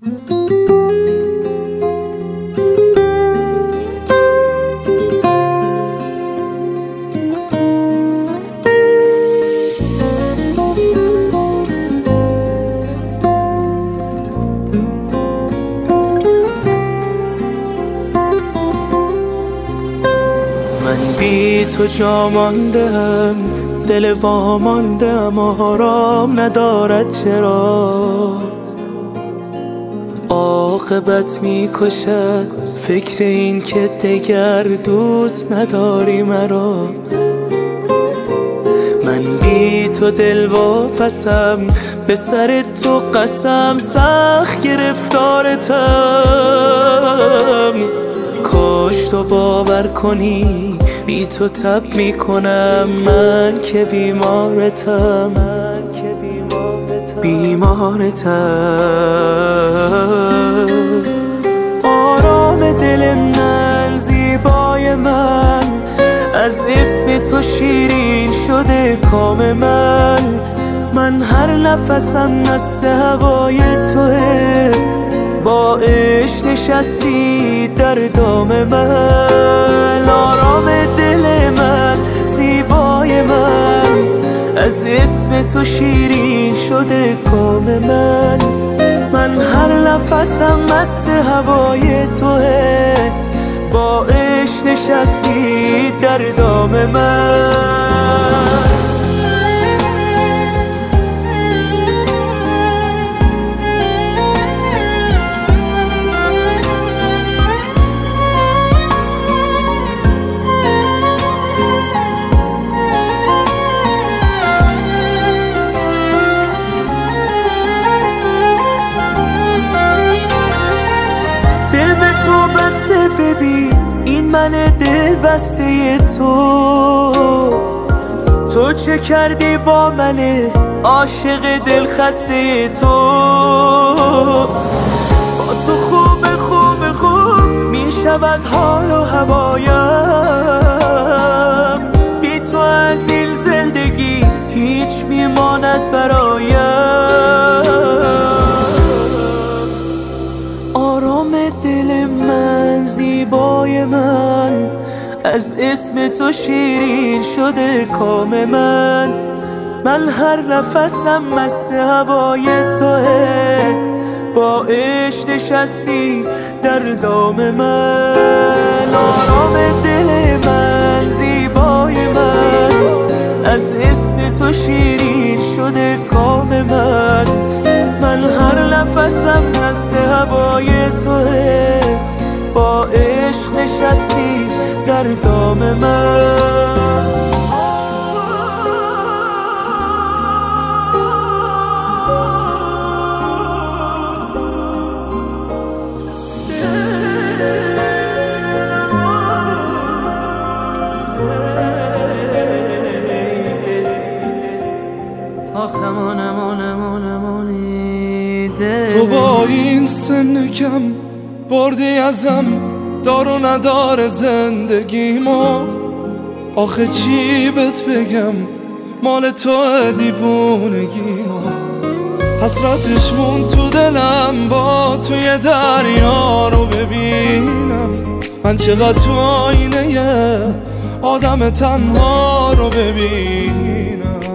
من بی تو جا ماندم، دل واماندم، آرام ندارد چرا؟ عاقبت میکشد فکر این که دگر دوست نداری مرا. من بی تو دل واپسم، به سر تو قسم سخت گرفتارتم. کاش تو باور کنی بی تو تب میکنم، من که بیمارتم. آرام دل من، زیبای من، از اسم تو شیرین شده کام من. من هر نفسم مست هوای توه، با عشق نشستی در دام من. آرام دل من، زیبای من، از اسم تو شیرین شده کام من. من هر نفسم مست هوای توه، با عشق نشستی در دام من. ببین این من دل بسته تو چه کردی با من عاشق دل خسته تو؟ با تو خوب می شود حال و هوایم. بی تو از این زندگی هیچ میماند برایم. آرام دل من، زیبای من، از اسم تو شیرین شده کام من. من هر نفسم مست هوای توه، با عشق نشستی در دام من. آرام دل من، زیبای من، از اسم تو شیرین شده کام من. من هر نفسم مست هوای توه، با عشق نشستی در دام من. تو با این سن کم بردی ازم دار و ندار زندگیمو. آخه چی بهت بگم، مال تو دیوونگیمو. حسرتش مون تو دلم، با توی دریا رو ببینم. من چقدر تو آینه آدم تنها رو ببینم.